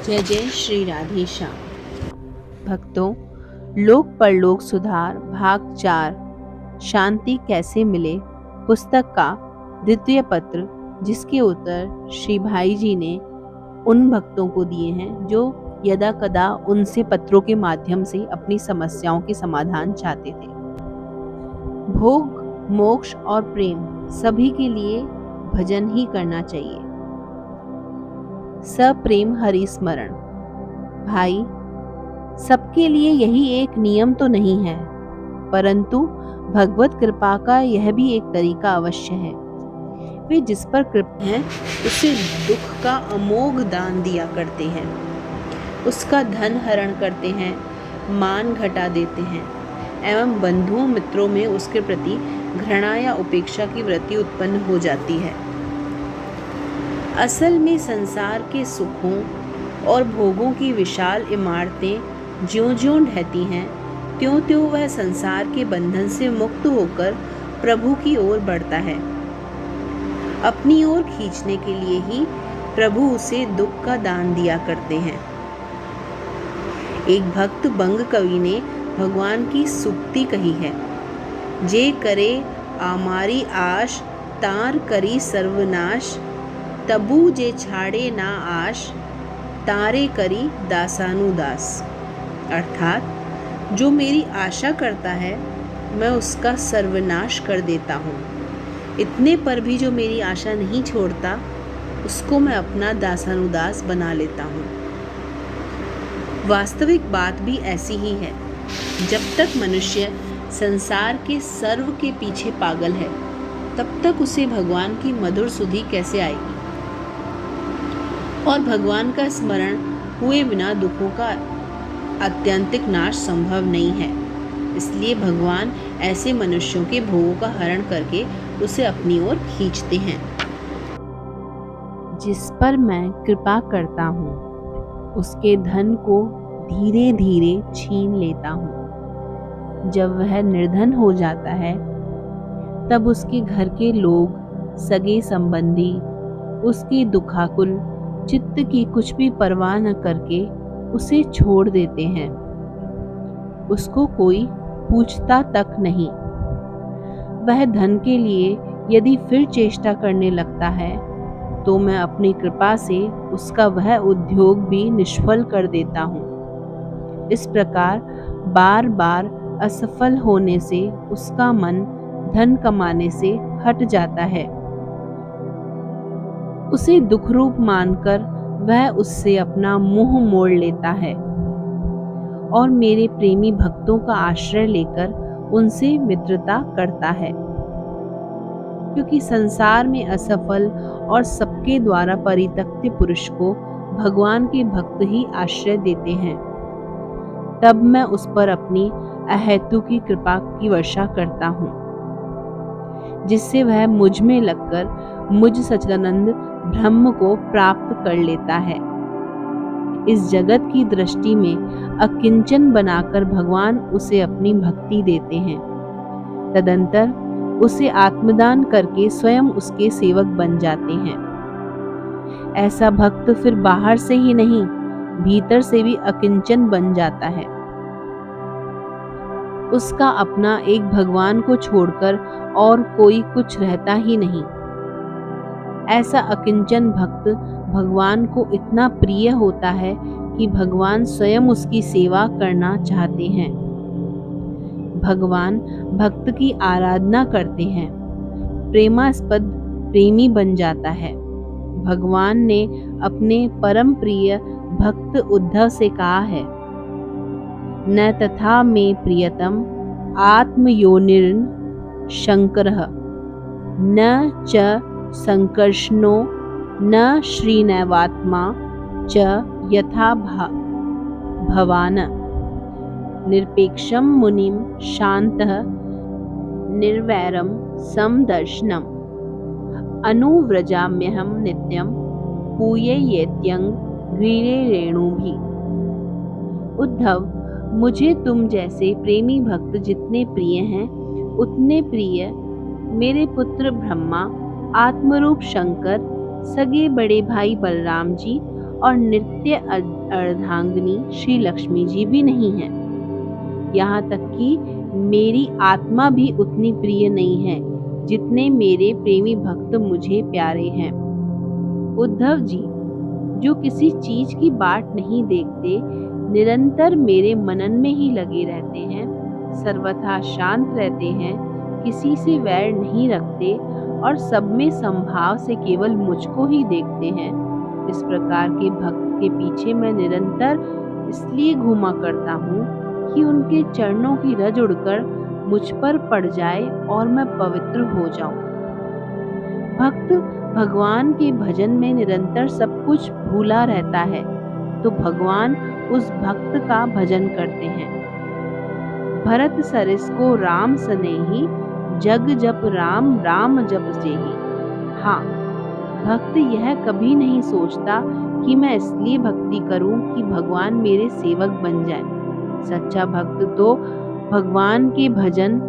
जय जय श्री राधे श्याम। भक्तों, लोक परलोक सुधार भाग 4 शांति कैसे मिले पुस्तक का द्वितीय पत्र, जिसके उत्तर श्री भाई जी ने उन भक्तों को दिए हैं जो यदा कदा उनसे पत्रों के माध्यम से अपनी समस्याओं के समाधान चाहते थे। भोग, मोक्ष और प्रेम सभी के लिए भजन ही करना चाहिए। सप्रेम हरि स्मरण। भाई, सबके लिए यही एक नियम तो नहीं है, परंतु भगवत कृपा का यह भी एक तरीका अवश्य है। वे जिस पर कृपा है उसे दुख का अमोघ दान दिया करते हैं, उसका धन हरण करते हैं, मान घटा देते हैं एवं बंधुओं मित्रों में उसके प्रति घृणा या उपेक्षा की वृत्ति उत्पन्न हो जाती है। असल में संसार के सुखों और भोगों की विशाल इमारतें ज्यों-ज्यों ढहती हैं, त्यों-त्यों वह संसार के बंधन से मुक्त होकर प्रभु की ओर बढ़ता है। अपनी ओर खींचने के लिए ही प्रभु उसे दुख का दान दिया करते हैं। एक भक्त बंग कवि ने भगवान की सूक्ति कही है, जे करे आमारी आश तार करी सर्वनाश, तबु जे छाड़े ना आश तारे करी दासानुदास। अर्थात जो मेरी आशा करता है मैं उसका सर्वनाश कर देता हूँ, इतने पर भी जो मेरी आशा नहीं छोड़ता उसको मैं अपना दासानुदास बना लेता हूँ। वास्तविक बात भी ऐसी ही है। जब तक मनुष्य संसार के सर्व के पीछे पागल है, तब तक उसे भगवान की मधुर सुधि कैसे आएगी। और भगवान का स्मरण हुए बिना दुखों का आत्यंतिक नाश संभव नहीं है। इसलिए भगवान ऐसे मनुष्यों के भोगों का हरण करके उसे अपनी ओर खींचते हैं। जिस पर मैं कृपा करता हूँ उसके धन को धीरे धीरे छीन लेता हूँ। जब वह निर्धन हो जाता है तब उसके घर के लोग, सगे संबंधी उसकी दुखाकुल चित्त की कुछ भी परवाह न करके उसे छोड़ देते हैं। उसको कोई पूछता तक नहीं। वह धन के लिए यदि फिर चेष्टा करने लगता है तो मैं अपनी कृपा से उसका वह उद्योग भी निष्फल कर देता हूँ। इस प्रकार बार बार असफल होने से उसका मन धन कमाने से हट जाता है। उसे दुख रूप मानकर वह उससे अपना मुंह मोड़ लेता है और मेरे प्रेमी भक्तों का आश्रय लेकर उनसे मित्रता करता है। क्योंकि संसार में असफल और सबके द्वारा परित्यक्त पुरुष को भगवान के भक्त ही आश्रय देते हैं, तब मैं उस पर अपनी अहेतु की कृपा की वर्षा करता हूँ, जिससे वह मुझ में लगकर मुझ सच्चिदानंद ब्रह्म को प्राप्त कर लेता है। इस जगत की दृष्टि में अकिंचन बनाकर भगवान उसे अपनी भक्ति देते हैं। तदंतर उसे आत्मदान करके स्वयं उसके सेवक बन जाते हैं। ऐसा भक्त फिर बाहर से ही नहीं, भीतर से भी अकिंचन बन जाता है। उसका अपना एक भगवान को छोड़कर और कोई कुछ रहता ही नहीं। ऐसा अकिंचन भक्त भगवान को इतना प्रिय होता है कि भगवान स्वयं उसकी सेवा करना चाहते हैं। भगवान भक्त की आराधना करते हैं, प्रेमास्पद प्रेमी बन जाता है। भगवान ने अपने परम प्रिय भक्त उद्धव से कहा है, न तथा मे प्रियतम आत्मयोनिर्न शंकरः, न च संकर्षणो न श्रीनैवात्मा च यथा भवान, निरपेक्षम मुनिम शांतः निर्वैरम समदर्शनम, अनुव्रजाम्यहम नित्यम पूययेत्यंग ग्रीरे रेणुभि। उद्धव, मुझे तुम जैसे प्रेमी भक्त जितने प्रिय हैं उतने प्रिय मेरे पुत्र ब्रह्मा, आत्मरूप शंकर, सगे बड़े भाई बलराम जी और नित्य अर्धांगिनी श्री लक्ष्मी जी भी नहीं है। यहाँ तक कि मेरी आत्मा भी उतनी प्रिय नहीं है जितने मेरे प्रेमी भक्त मुझे प्यारे हैं। उद्धव जी, जो किसी चीज की बाट नहीं देखते, निरंतर मेरे मनन में ही लगे रहते हैं, सर्वथा शांत रहते हैं, किसी से वैर नहीं रखते और सब में समभाव से केवल मुझको ही देखते हैं, इस प्रकार के भक्त के पीछे मैं निरंतर इसलिए घूमा करता हूँ कि उनके चरणों की रज उड़कर मुझ पर पड़ जाए और मैं पवित्र हो जाऊं। भक्त भगवान के भजन में निरंतर सब कुछ भूला रहता है तो भगवान उस भक्त का भजन करते हैं। भरत सरिस को राम सनेही, जग जप राम राम जप जेही। हाँ, भक्त यह कभी नहीं सोचता कि मैं इसलिए भक्ति करूं कि भगवान मेरे सेवक बन जाए। सच्चा भक्त तो भगवान के भजन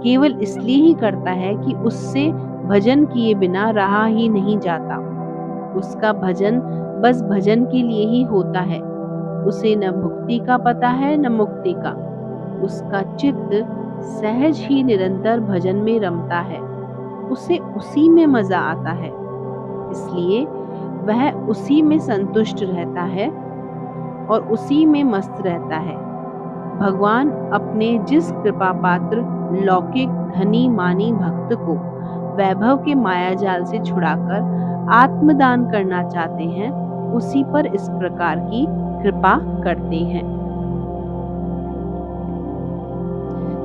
केवल इसलिए ही करता है कि उससे भजन किए बिना रहा ही नहीं जाता। उसका भजन बस भजन के लिए ही होता है। उसे न भुक्ति का पता है न मुक्ति का। उसका चित्त सहज ही निरंतर भजन में रमता है। उसे उसी में मजा आता है, इसलिए वह उसी में संतुष्ट रहता है और उसी में मस्त रहता है। भगवान अपने जिस कृपा पात्र लौकिक धनी मानी भक्त को वैभव के माया जाल से छुड़ाकर आत्मदान करना चाहते हैं, उसी पर इस प्रकार की कृपा करते हैं।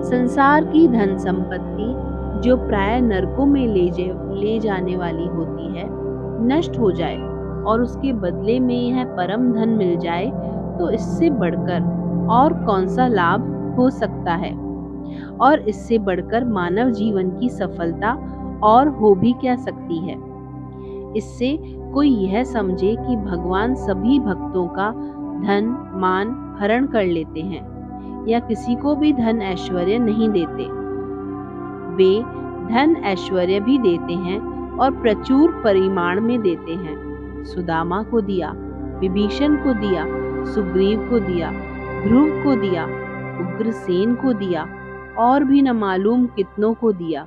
संसार की धन संपत्ति जो प्राय नरकों में ले जाने वाली होती है, नष्ट हो जाए और उसके बदले में यह परम धन मिल जाए तो इससे बढ़कर और कौन सा लाभ हो सकता है। और इससे बढ़कर मानव जीवन की सफलता और हो भी क्या सकती है। इससे कोई यह समझे कि भगवान सभी भक्तों का धन मान हरण कर लेते हैं या किसी को भी धन ऐश्वर्य नहीं देते। वे धन ऐश्वर्य भी देते हैं और प्रचुर परिमाण में देते हैं। सुदामा को दिया, विभीषण को दिया, सुग्रीव को दिया, ध्रुव को दिया, उग्रसेन को दिया और भी न मालूम कितनों को दिया,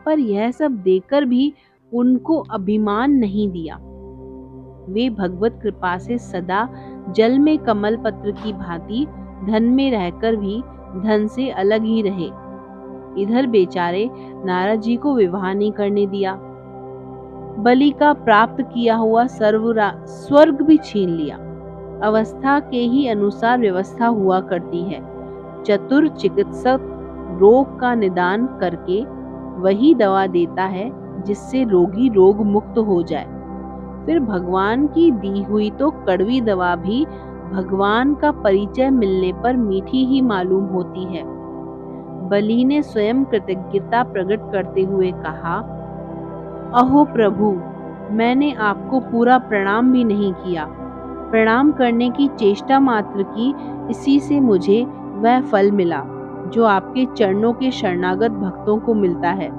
पर यह सब देकर भी उनको अभिमान नहीं दिया। वे भगवत कृपा से सदा जल में कमल पत्र की भांति धन में रहकर भी धन से अलग ही रहे। इधर बेचारे नारद जी को विवाह नहीं करने दिया, बलि का प्राप्त किया हुआ स्वर्ग भी छीन लिया। अवस्था के ही अनुसार व्यवस्था हुआ करती है। चतुर चिकित्सक रोग का निदान करके वही दवा देता है जिससे रोगी रोग मुक्त हो जाए। फिर भगवान की दी हुई तो कड़वी दवा भी भगवान का परिचय मिलने पर मीठी ही मालूम होती है। बलि ने स्वयं कृतज्ञता प्रकट करते हुए कहा, अहो प्रभु, मैंने आपको पूरा प्रणाम भी नहीं किया। प्रणाम करने की चेष्टा मात्र की, इसी से मुझे वह फल मिला जो आपके चरणों के शरणागत भक्तों को मिलता है।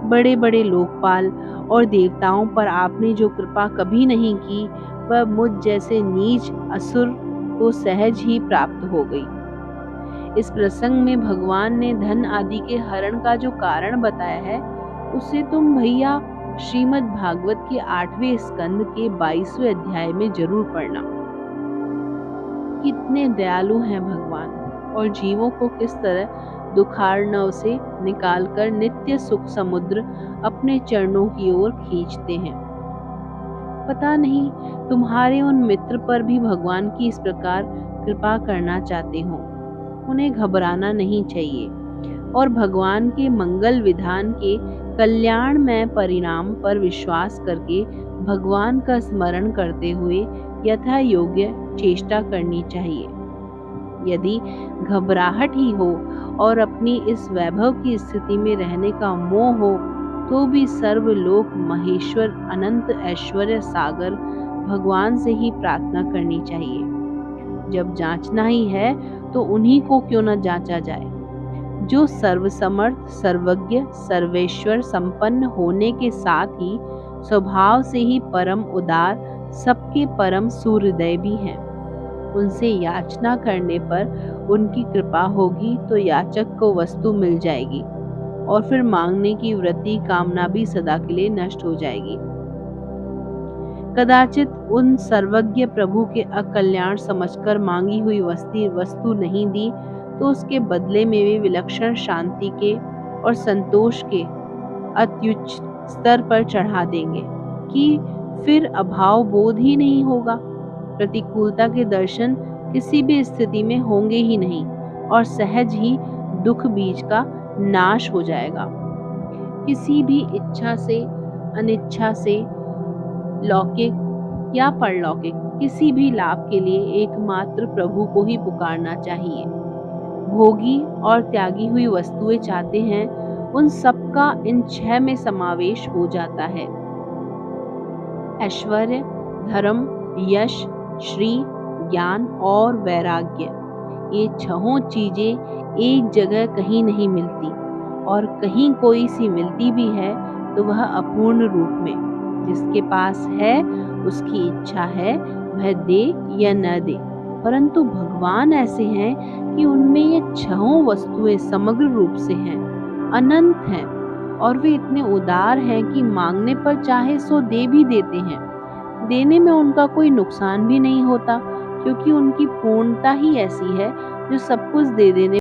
बड़े बड़े लोकपाल और देवताओं पर आपने जो कृपा कभी नहीं की, वह मुझ जैसे नीच असुर को सहज ही प्राप्त हो गई। इस प्रसंग में भगवान ने धन आदि के हरण का जो कारण बताया है, उसे तुम भैया श्रीमद् भागवत के 8वें स्कंद के 22वें अध्याय में जरूर पढ़ना। कितने दयालु हैं भगवान और जीवों को किस तरह दुखार्णव से निकालकर नित्य सुख समुद्र अपने चरणों की ओर खींचते हैं। पता नहीं तुम्हारे उन मित्र पर भी भगवान की इस प्रकार कृपा करना चाहते हो। उन्हें घबराना नहीं चाहिए और भगवान के मंगल विधान के कल्याणमय परिणाम पर विश्वास करके भगवान का स्मरण करते हुए यथा योग्य चेष्टा करनी चाहिए। यदि घबराहट ही हो और अपनी इस वैभव की स्थिति में रहने का मोह हो, तो भी सर्वलोक महेश्वर अनंत ऐश्वर्य सागर भगवान से ही प्रार्थना करनी चाहिए। जब जांचना ही है तो उन्हीं को क्यों न जांचा जाए, जो सर्वसमर्थ सर्वज्ञ सर्वेश्वर संपन्न होने के साथ ही स्वभाव से ही परम उदार सबके परम सुहृदय भी हैं। उनसे याचना करने पर उनकी कृपा होगी तो याचक को वस्तु मिल जाएगी और फिर मांगने की वृत्ति कामना भी सदा के लिए नष्ट हो जाएगी। कदाचित उन सर्वज्ञ प्रभु के अकल्याण समझकर मांगी हुई वस्तु नहीं दी तो उसके बदले में वे विलक्षण शांति के और संतोष के अत्युच्च स्तर पर चढ़ा देंगे कि फिर अभाव बोध ही नहीं होगा। प्रतिकूलता के दर्शन किसी भी स्थिति में होंगे ही नहीं और सहज ही दुख बीज का नाश हो जाएगा। किसी भी इच्छा से, अनिच्छा से, लौकिक या परलौकिक किसी भी लाभ के लिए एकमात्र प्रभु को ही पुकारना चाहिए। भोगी और त्यागी हुई वस्तुएं चाहते हैं, उन सबका इन 6 में समावेश हो जाता है। ऐश्वर्य, धर्म, यश, श्री, ज्ञान और वैराग्य, ये 6 चीजें एक जगह कहीं नहीं मिलती और कहीं कोई सी मिलती भी है तो वह अपूर्ण रूप में। जिसके पास है उसकी इच्छा है वह दे या न दे, परंतु भगवान ऐसे हैं कि उनमें ये 6 वस्तुएं समग्र रूप से हैं, अनंत हैं और वे इतने उदार हैं कि मांगने पर चाहे सो दे भी देते हैं। देने में उनका कोई नुकसान भी नहीं होता क्योंकि उनकी पूर्णता ही ऐसी है जो सब कुछ दे देने